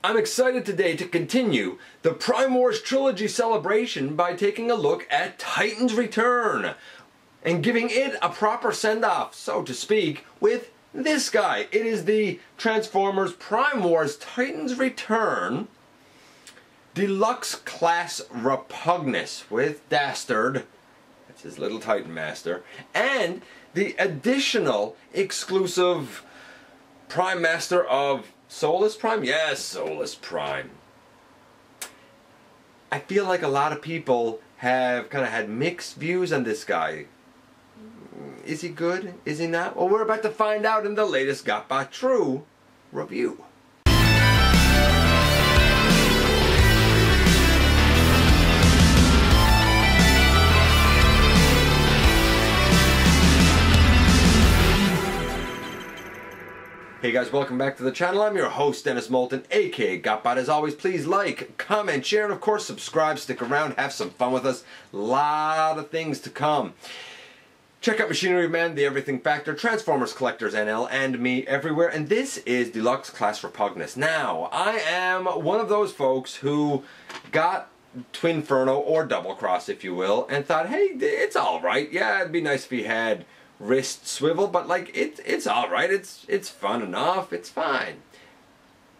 I'm excited today to continue the Prime Wars Trilogy celebration by taking a look at Titan's Return and giving it a proper send-off, so to speak, with this guy. It is the Transformers Prime Wars Titan's Return Deluxe Class Repugnus with Dastard, that's his little Titan Master, and the additional exclusive Prime Master of Solus Prime? Yes, Solus Prime. I feel like a lot of people have kind of had mixed views on this guy. Is he good? Is he not? Well, we're about to find out in the latest GotBot True review. Hey guys, welcome back to the channel. I'm your host, Dennis Moulton, aka GotBot. As always, please like, comment, share, and of course subscribe. Stick around, have some fun with us. Lot of things to come. Check out Machinery Man, The Everything Factor, Transformers Collectors NL, and me everywhere. And this is Deluxe Class Repugnus. Now, I am one of those folks who got Twinferno, or Double Cross if you will, and thought, hey, it's alright. Yeah, it'd be nice if he had wrist swivel, but like it's alright, it's fun enough, it's fine.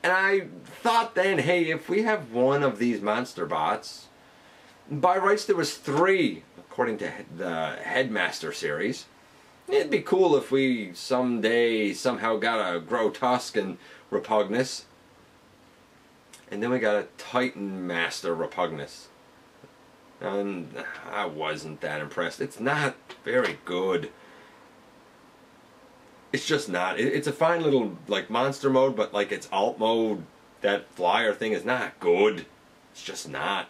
And I thought then, hey, if we have one of these Monsterbots, by rights there was 3 according to the Headmaster series, it'd be cool if we someday somehow got a Grotesque and Repugnus, and then we got a Titan Master Repugnus, and I wasn't that impressed. It's not very good. It's just not. It's a fine little, like, monster mode, but like its alt mode, that flyer thing is not good. It's just not.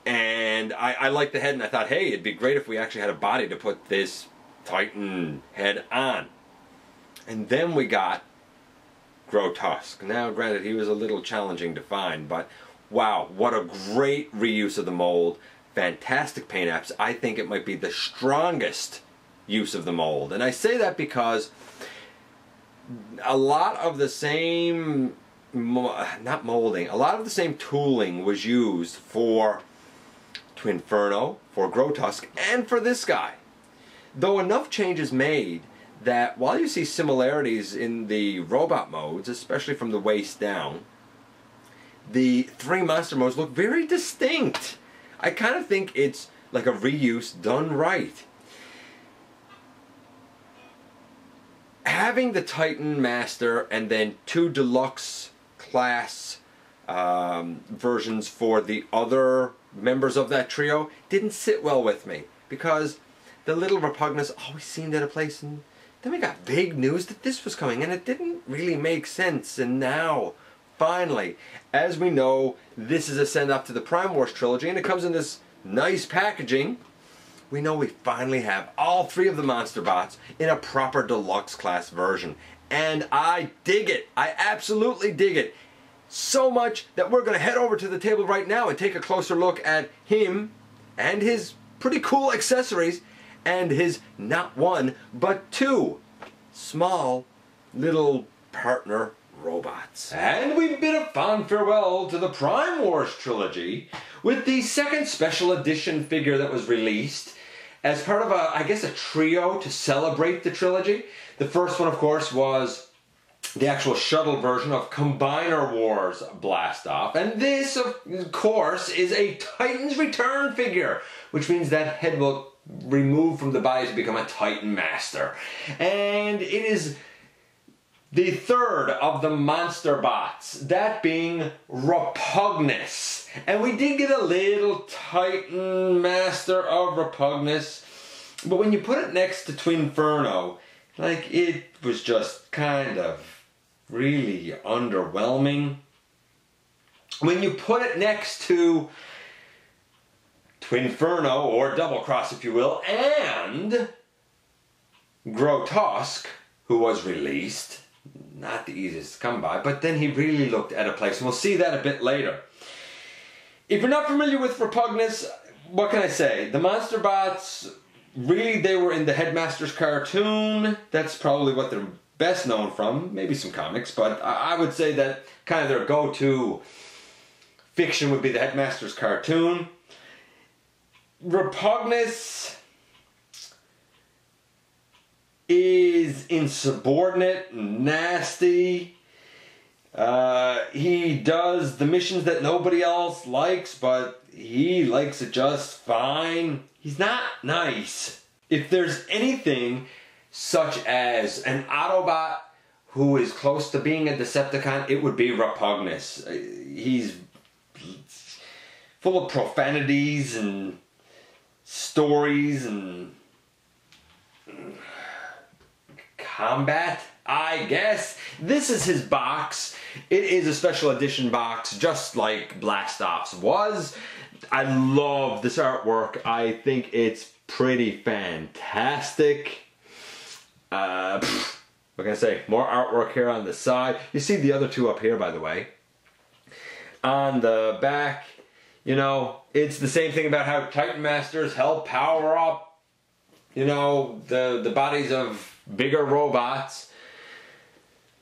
And I like the head, and I thought, hey, it'd be great if we actually had a body to put this Titan head on. And then we got Grotesque. Now, granted, he was a little challenging to find, but wow, what a great reuse of the mold. Fantastic paint apps. I think it might be the strongest use of the mold. And I say that because a lot of the same, not molding, a lot of the same tooling was used for Twinferno, for Grotesque, and for this guy. Though enough changes made that while you see similarities in the robot modes, especially from the waist down, the 3 monster modes look very distinct. I kind of think it's like a reuse done right. Having the Titan Master and then 2 deluxe class versions for the other members of that trio didn't sit well with me, because the little Repugnus always seemed out of place, and then we got big news that this was coming and it didn't really make sense. And now finally, as we know, this is a send-off to the Prime Wars Trilogy, and it comes in this nice packaging. We know we finally have all 3 of the Monsterbots in a proper deluxe class version. And I dig it. I absolutely dig it. So much that we're going to head over to the table right now and take a closer look at him and his pretty cool accessories and his not 1 but 2 small little partner robots. And we bid a fond farewell to the Prime Wars Trilogy with the 2nd special edition figure that was released as part of I guess a trio to celebrate the trilogy. The first one, of course, was the actual shuttle version of Combiner Wars Blastoff. And this, of course, is a Titan's Return figure, which means that head will remove from the body to become a Titan Master. And it is the 3rd of the Monsterbots, that being Repugnus. And we did get a little Titan Master of Repugnus, but when you put it next to Twinferno, like, it was just kind of really underwhelming. When you put it next to Twinferno, or Double Cross if you will, and Grotesque, who was released, not the easiest to come by, but then he really looked out of place, and we'll see that a bit later. If you're not familiar with Repugnus, what can I say? The Monsterbots, really, they were in the Headmaster's cartoon. That's probably what they're best known from, maybe some comics, but I would say that kind of their go-to fiction would be the Headmaster's cartoon. Repugnus is insubordinate, nasty. He does the missions that nobody else likes, but he likes it just fine. He's not nice. If there's anything such as an Autobot who is close to being a Decepticon, it would be Repugnus. He's full of profanities and stories and combat, I guess. This is his box. It is a special edition box, just like Blackstoff's was. I love this artwork. I think it's pretty fantastic. What can I say? More artwork here on the side. You see the other two up here, by the way. On the back, you know, it's the same thing about how Titan Masters help power up, you know, the bodies of bigger robots.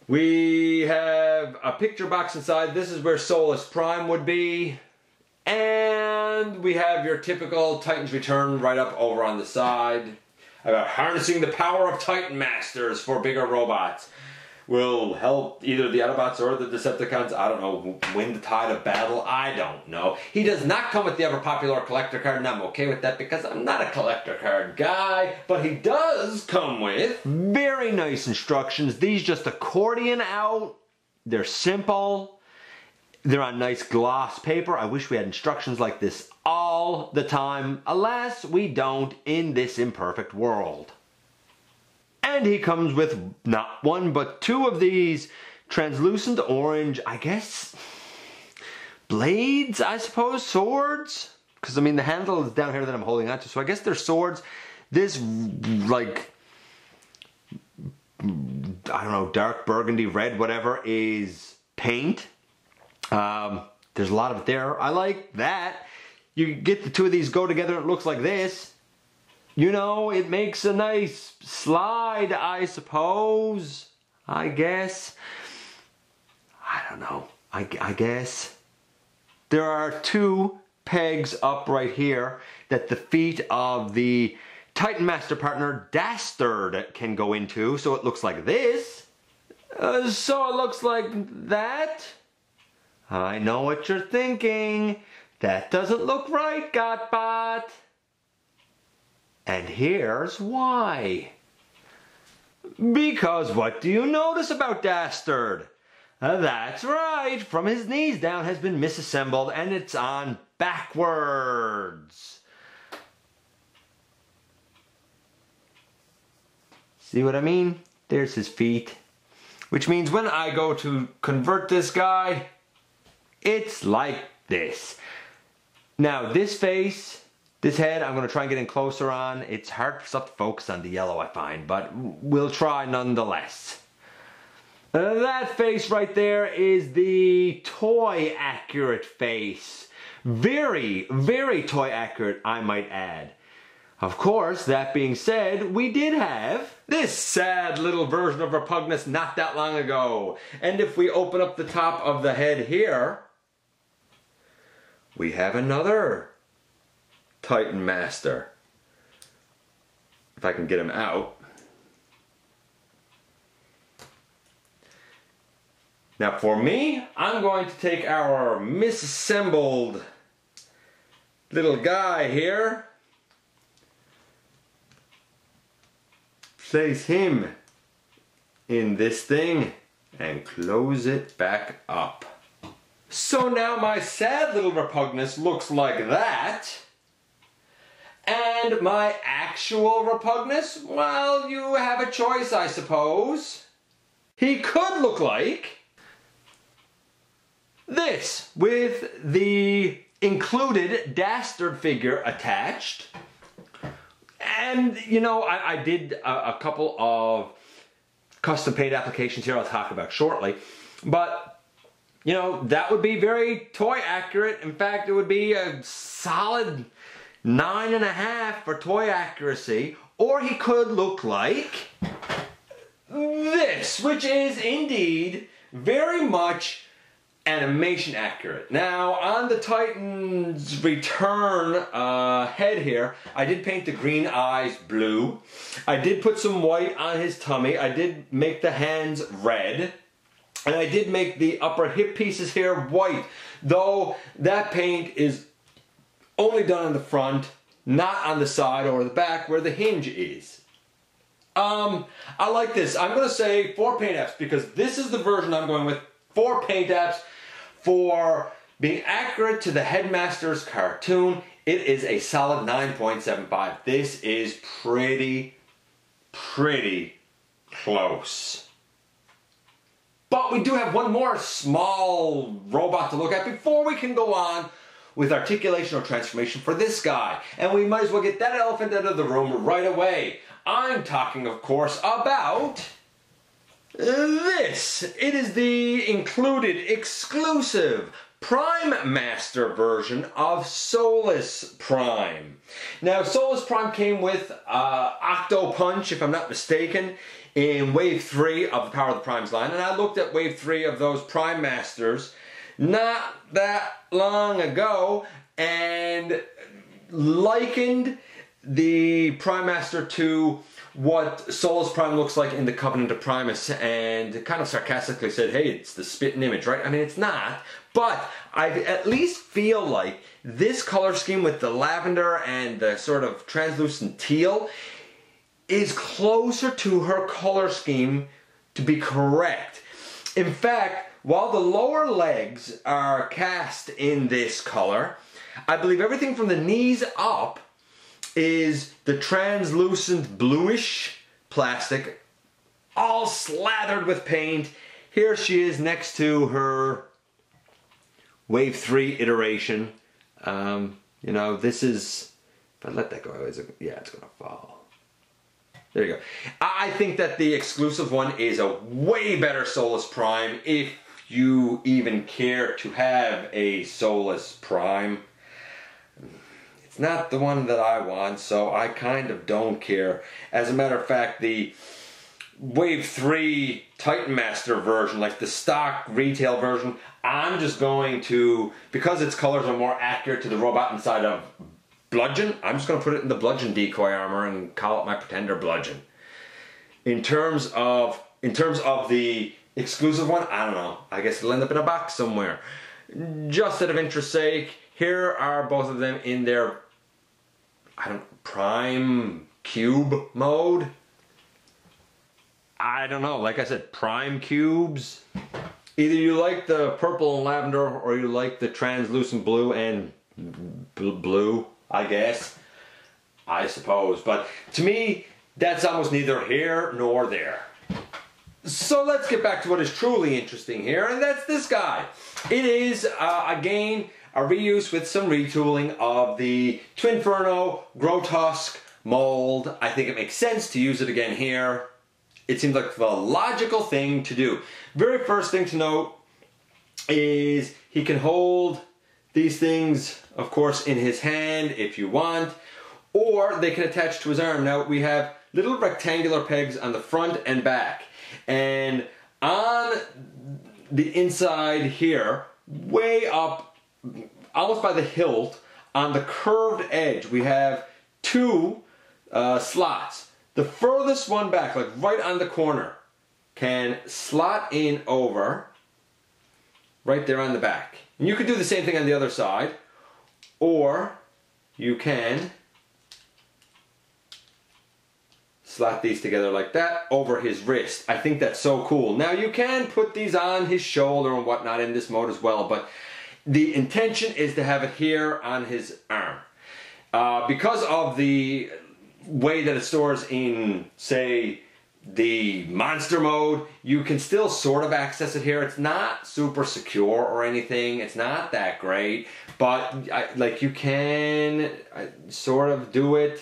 We have a picture box inside. This is where Solus Prime would be. And we have your typical Titans Return right up over on the side. About harnessing the power of Titan Masters for bigger robots. Will help either the Autobots or the Decepticons, I don't know, win the tide of battle, I don't know. He does not come with the ever popular collector card, and I'm okay with that because I'm not a collector card guy. But he does come with very nice instructions. These just accordion out. They're simple. They're on nice gloss paper. I wish we had instructions like this all the time. Alas, we don't in this imperfect world. And he comes with not one, but two of these translucent orange, I guess, blades, I suppose, swords? Because, I mean, the handle is down here that I'm holding onto, so I guess they're swords. This, like, I don't know, dark burgundy, red, whatever, is paint. There's a lot of it there. I like that. You get the two of these go together, it looks like this. You know, it makes a nice slide, I suppose. I guess. I don't know. I guess. There are two pegs up right here that the feet of the Titan Master partner Dastard can go into. So it looks like this. So it looks like that. I know what you're thinking. That doesn't look right, GotBot. And here's why. Because what do you notice about Dastard? That's right, from his knees down has been misassembled and it's on backwards. See what I mean? There's his feet. Which means when I go to convert this guy, it's like this. Now this face, this head, I'm going to try and get in closer on. It's hard for stuff to focus on the yellow, I find, but we'll try nonetheless. That face right there is the toy accurate face. Very, very toy accurate, I might add. Of course, that being said, we did have this sad little version of Repugnus not that long ago. And if we open up the top of the head here, we have another Titan Master. If I can get him out. Now for me, I'm going to take our misassembled little guy here. Place him in this thing and close it back up. So now my sad little Repugnus looks like that. And my actual Repugnus, well, you have a choice, I suppose. He could look like this, with the included Dastard figure attached. And, you know, I did a couple of custom paint applications here I'll talk about shortly. But, you know, that would be very toy accurate. In fact, it would be a solid 9.5 for toy accuracy. Or he could look like this, which is indeed very much animation accurate. Now, on the Titan's return head here, I did paint the green eyes blue. I did put some white on his tummy. I did make the hands red. And I did make the upper hip pieces here white, though that paint is only done on the front, not on the side or the back where the hinge is. I like this. I'm going to say 4 paint apps because this is the version I'm going with. 4 paint apps for being accurate to the Headmaster's cartoon. It is a solid 9.75. This is pretty close. But we do have one more small robot to look at before we can go on with articulation or transformation for this guy. And we might as well get that elephant out of the room right away. I'm talking, of course, about this. It is the included exclusive Prime Master version of Solus Prime. Now, Solus Prime came with Octo Punch, if I'm not mistaken, in Wave 3 of the Power of the Primes line. And I looked at Wave 3 of those Prime Masters not that long ago and likened the Prime Master to what Solus Prime looks like in the Covenant of Primus, and kind of sarcastically said, hey, it's the spitting image, right? I mean, it's not, but I at least feel like this color scheme with the lavender and the sort of translucent teal is closer to her color scheme to be correct. In fact, while the lower legs are cast in this color, I believe everything from the knees up is the translucent bluish plastic, all slathered with paint. Here she is next to her Wave 3 iteration. You know, this is, if I let that go, yeah, it's gonna fall. There you go. I think that the exclusive one is a way better Solus Prime, if you even care to have a Solus Prime. It's not the one that I want, so I kind of don't care. As a matter of fact, the Wave 3 Titan Master version, like the stock retail version, I'm just going to, because its colors are more accurate to the robot inside of Bludgeon, I'm just going to put it in the Bludgeon decoy armor and call it my Pretender Bludgeon. In terms of the exclusive one, I don't know. I guess it'll end up in a box somewhere. Just out of interest's sake, here are both of them in their, Prime Cube mode. I don't know, like I said, Prime Cubes. Either you like the purple and lavender, or you like the translucent blue and blue, I guess. I suppose. But to me, that's almost neither here nor there. So let's get back to what is truly interesting here, and that's this guy. It is, again, a reuse with some retooling of the Twinferno Grotusk mold. I think it makes sense to use it again here. It seems like the logical thing to do. Very first thing to note is he can hold these things, of course, in his hand if you want, or they can attach to his arm. Now we have little rectangular pegs on the front and back, and on the inside here, way up, almost by the hilt, on the curved edge, we have 2 slots. The furthest one back, like right on the corner, can slot in over right there on the back. And you could do the same thing on the other side, or you can slot these together like that over his wrist. I think that's so cool. Now you can put these on his shoulder and whatnot in this mode as well, but the intention is to have it here on his arm. Because of the way that it stores in, say, the monster mode, you can still sort of access it here. It's not super secure or anything. It's not that great, but like you can sort of do it.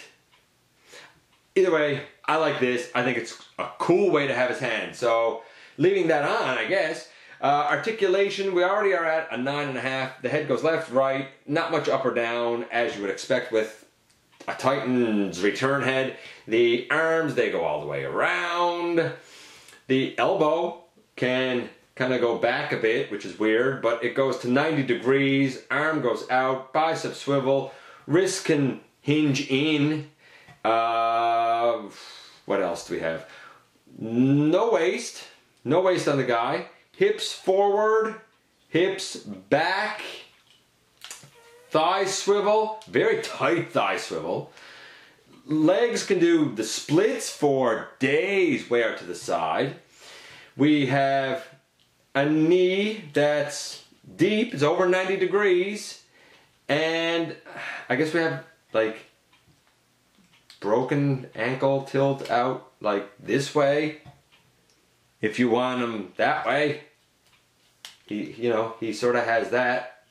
Either way, I like this. I think it's a cool way to have his hand. So leaving that on, I guess. Articulation, we already are at a 9.5. The head goes left, right, not much up or down, as you would expect with a Titan's return head. The arms, they go all the way around. The elbow can kind of go back a bit, which is weird, but it goes to 90 degrees, arm goes out, bicep swivel, wrist can hinge in. What else do we have? No waist on the guy. Hips forward, hips back, thigh swivel, very tight thigh swivel. Legs can do the splits for days way out to the side. We have a knee that's deep, it's over 90 degrees, and I guess we have like broken ankle tilt out like this way. If you want him that way, he sort of has that.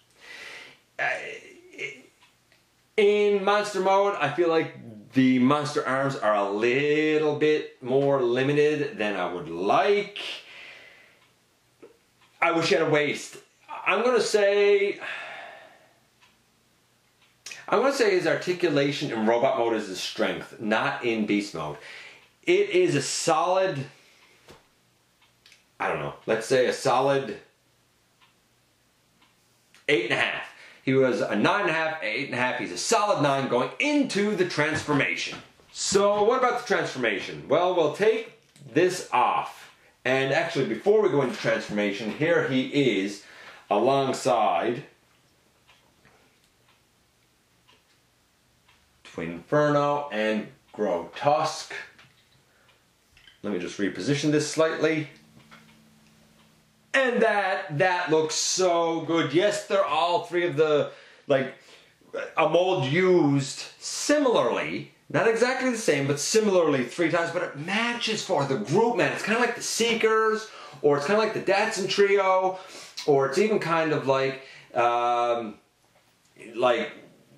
In monster mode, I feel like the monster arms are a little bit more limited than I would like. I wish he had a waist. I'm gonna say his articulation in robot mode is his strength, not in beast mode. It is a solid, I don't know, let's say a solid 8.5. He was a 9.5, 8.5. He's a solid 9 going into the transformation. So what about the transformation? Well, we'll take this off. And actually, before we go into transformation, here he is alongside Twinferno and Grotusk. Let me just reposition this slightly. And that looks so good. Yes, they're all three of the, like, a mold used similarly. Not exactly the same, but similarly 3 times. But it matches for the group, man. It's kind of like the Seekers, or it's kind of like the Datsun Trio, or it's even kind of like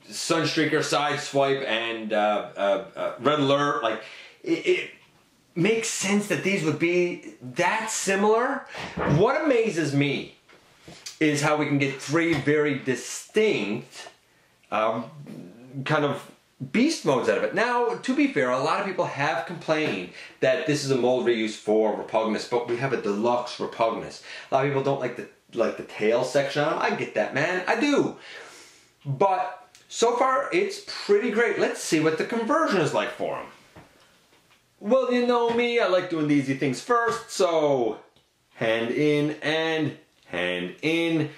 Sunstreaker, Sideswipe, and Red Alert. Like, it makes sense that these would be that similar. What amazes me is how we can get 3 very distinct kind of beast modes out of it. Now, to be fair, a lot of people have complained that this is a mold reuse for Repugnus, but we have a deluxe Repugnus. A lot of people don't like the tail section on him. I get that, man. I do. But so far, it's pretty great. Let's see what the conversion is like for him. Well, you know me, I like doing the easy things first, so hand in and hand in.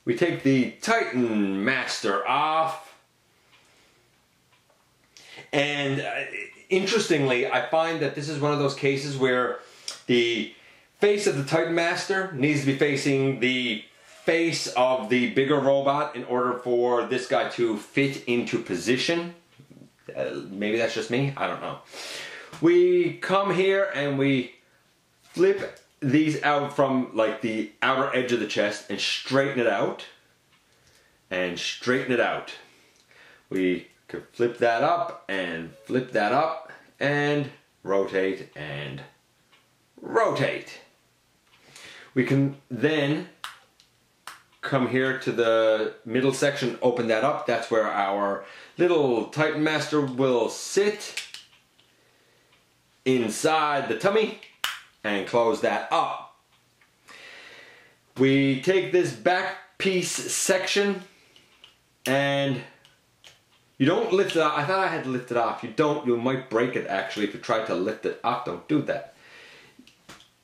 We take the Titan Master off. And interestingly, I find that this is one of those cases where the face of the Titan Master needs to be facing the face of the bigger robot in order for this guy to fit into position. Maybe that's just me, I don't know. We come here and we flip these out from like the outer edge of the chest and straighten it out. And straighten it out. We could flip that up and flip that up and rotate and rotate. We can then come here to the middle section, open that up. That's where our little Titan Master will sit inside the tummy and close that up. We take this back piece section and you don't lift it off. I thought I had to lift it off. You don't. You might break it actually if you try to lift it up. Don't do that.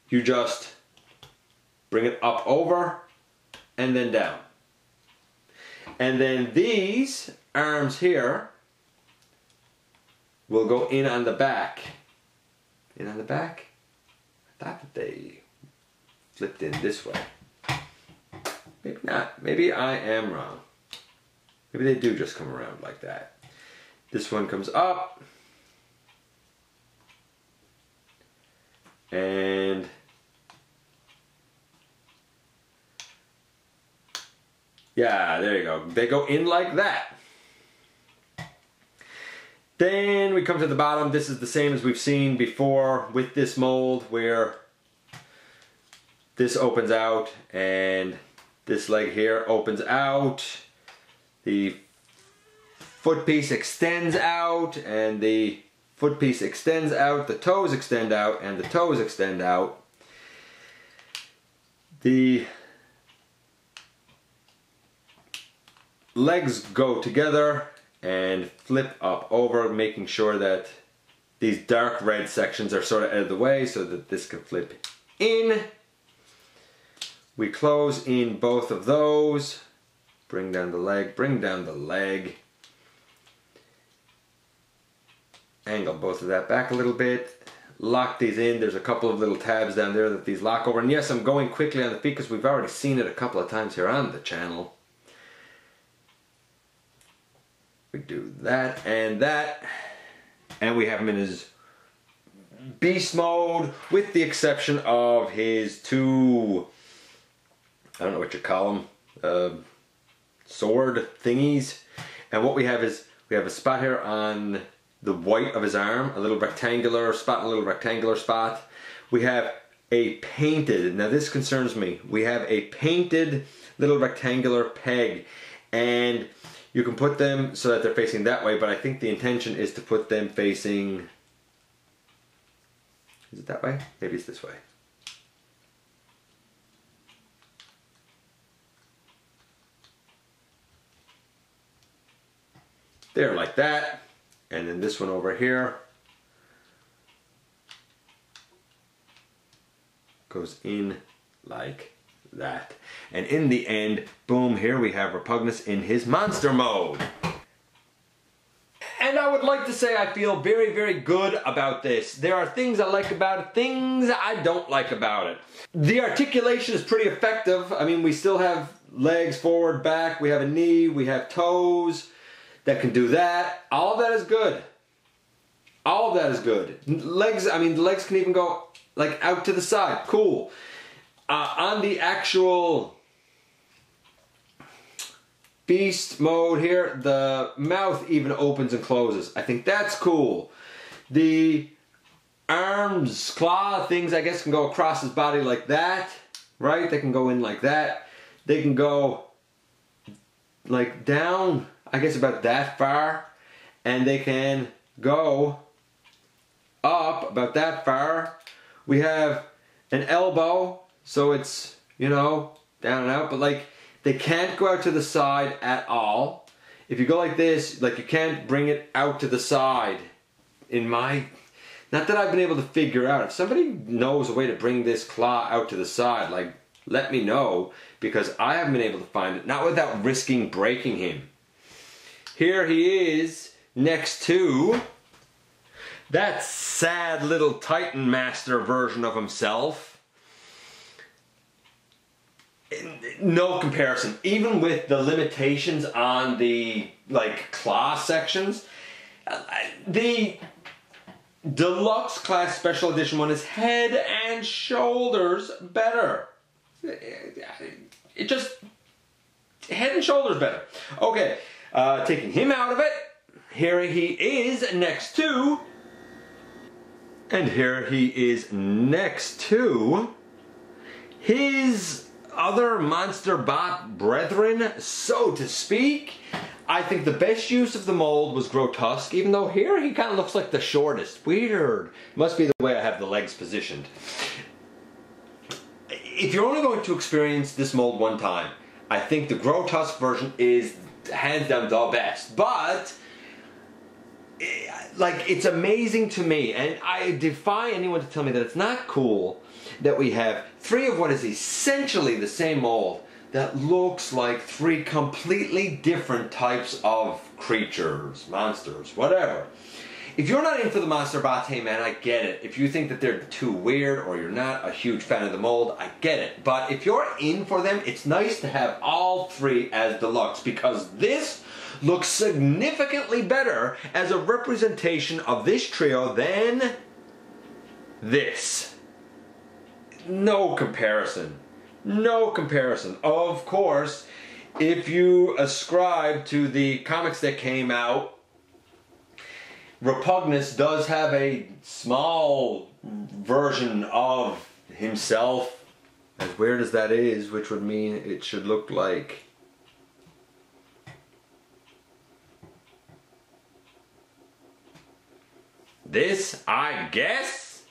You just bring it up over and then down. And then these arms here will go in on the back. In on the back? I thought that they flipped in this way. Maybe not. Maybe I am wrong. Maybe they do just come around like that. This one comes up. And yeah, there you go. They go in like that. Then we come to the bottom. This is the same as we've seen before with this mold, where this opens out and this leg here opens out. The foot piece extends out and the foot piece extends out. The toes extend out and the toes extend out. The legs go together and flip up over, making sure that these dark red sections are sort of out of the way so that this can flip in. We close in both of those. Bring down the leg, bring down the leg. Angle both of that back a little bit. Lock these in. There's a couple of little tabs down there that these lock over. And yes, I'm going quickly on the feet because we've already seen it a couple of times here on the channel. We do that, and we have him in his beast mode, with the exception of his two, I don't know what you call them, sword thingies. And what we have is, we have a spot here on the white of his arm, a little rectangular spot, a little rectangular spot. We have a painted, now this concerns me, we have a painted little rectangular peg, and you can put them so that they're facing that way, but I think the intention is to put them facing, is it that way? Maybe it's this way. There, like that. And then this one over here goes in like that. And in the end, boom, here we have Repugnus in his monster mode. And I would like to say I feel very, very good about this. There are things I like about it, things I don't like about it. The articulation is pretty effective. I mean, we still have legs forward, back, we have a knee, we have toes that can do that. All of that is good. All of that is good. Legs, I mean, the legs can even go like out to the side. Cool. On the actual beast mode here, the mouth even opens and closes. I think that's cool. The arms, claw things, I guess, can go across his body like that, right? They can go in like that. They can go like down, I guess about that far, and they can go up about that far. We have an elbow, so it's, you know, down and out, but like they can't go out to the side at all. If you go like this, like you can't bring it out to the side. In my, not that I've been able to figure out. If somebody knows a way to bring this claw out to the side, like let me know, because I haven't been able to find it, not without risking breaking him. Here he is next to that sad little Titan Master version of himself. No comparison, even with the limitations on the like claw sections. The deluxe class special edition one is head and shoulders better. It just, head and shoulders better. Okay, taking him out of it, here he is next to, and here he is next to his other Monsterbot brethren, so to speak. I think the best use of the mold was Grotesque, even though here he kind of looks like the shortest. Weird. Must be the way I have the legs positioned. If you're only going to experience this mold one time, I think the Grotesque version is hands down the best. But like, it's amazing to me, and I defy anyone to tell me that it's not cool that we have three of what is essentially the same mold that looks like three completely different types of creatures, monsters, whatever. If you're not in for the Monsterbots, hey man, I get it. If you think that they're too weird or you're not a huge fan of the mold, I get it. But if you're in for them, it's nice to have all three as deluxe, because this looks significantly better as a representation of this trio than this. No comparison. No comparison. Of course, if you ascribe to the comics that came out, Repugnus does have a small version of himself, as weird as that is, which would mean it should look like this, I guess.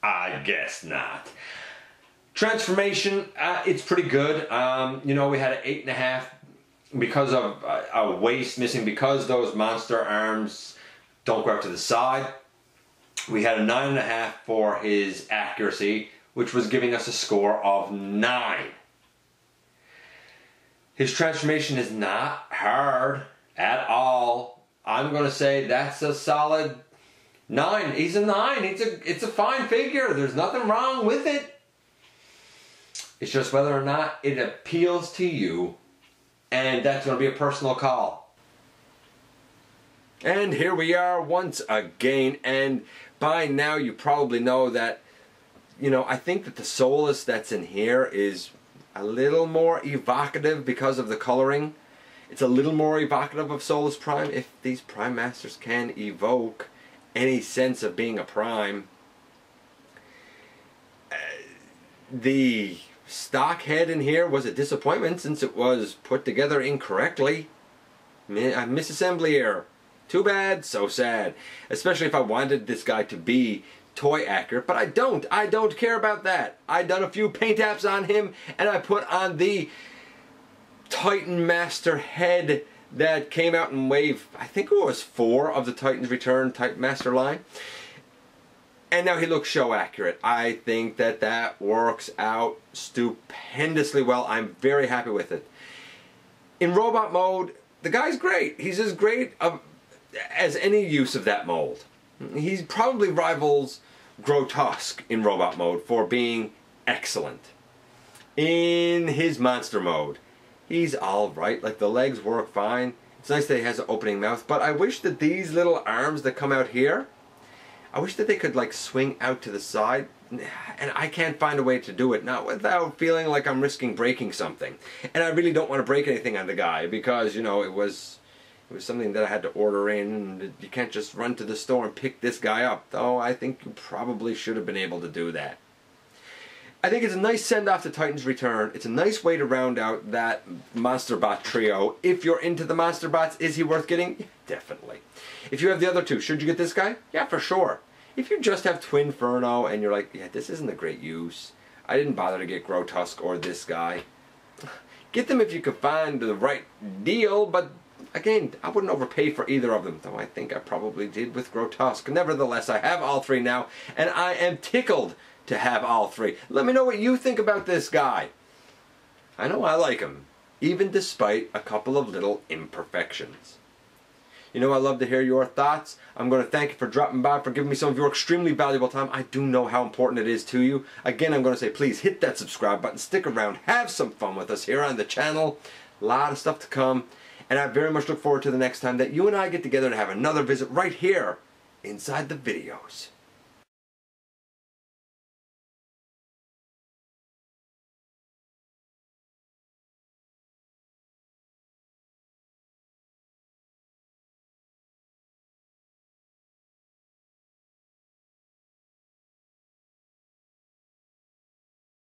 I guess not. Transformation, it's pretty good. You know, we had an 8.5 because of a waist missing, because those monster arms don't go out to the side. We had a 9.5 for his accuracy, which was giving us a score of 9. His transformation is not hard at all. I'm going to say that's a solid 9. He's a 9. It's a fine figure. There's nothing wrong with it. It's just whether or not it appeals to you, and that's going to be a personal call. And here we are once again, and by now you probably know that, you know, I think that the Solus that's in here is a little more evocative because of the coloring. It's a little more evocative of Solus Prime, if these Prime Masters can evoke any sense of being a Prime. The stock head in here was a disappointment since it was put together incorrectly. A misassembly error. Too bad, so sad. Especially if I wanted this guy to be toy accurate, but I don't. I don't care about that. I done a few paint apps on him, and I put on the Titan Master head that came out in wave, I think it was 4 of the Titan's Return Titan Master line. And now he looks show accurate. I think that that works out stupendously well. I'm very happy with it. In robot mode, the guy's great. He's as great as any use of that mold. He probably rivals Grotesque in robot mode for being excellent. In his monster mode, he's alright. Like, the legs work fine. It's nice that he has an opening mouth, but I wish that these little arms that come out here, I wish that they could like swing out to the side, and I can't find a way to do it, not without feeling like I'm risking breaking something. And I really don't want to break anything on the guy, because, you know, it was something that I had to order in, and you can't just run to the store and pick this guy up, though I think you probably should have been able to do that. I think it's a nice send-off to Titan's Return. It's a nice way to round out that Monsterbot trio. If you're into the Monsterbots, is he worth getting? Yeah, definitely. If you have the other two, should you get this guy? Yeah, for sure. If you just have Twin Inferno and you're like, yeah, this isn't a great use, I didn't bother to get Grotesque or this guy, get them if you could find the right deal, but again, I wouldn't overpay for either of them, though I think I probably did with Grotesque. Nevertheless, I have all 3 now, and I am tickled to have all 3. Let me know what you think about this guy. I know I like him, even despite a couple of little imperfections. You know, I love to hear your thoughts. I'm going to thank you for dropping by, for giving me some of your extremely valuable time. I do know how important it is to you. Again, I'm going to say, please hit that subscribe button, stick around, have some fun with us here on the channel. A lot of stuff to come, and I very much look forward to the next time that you and I get together to have another visit right here inside the videos.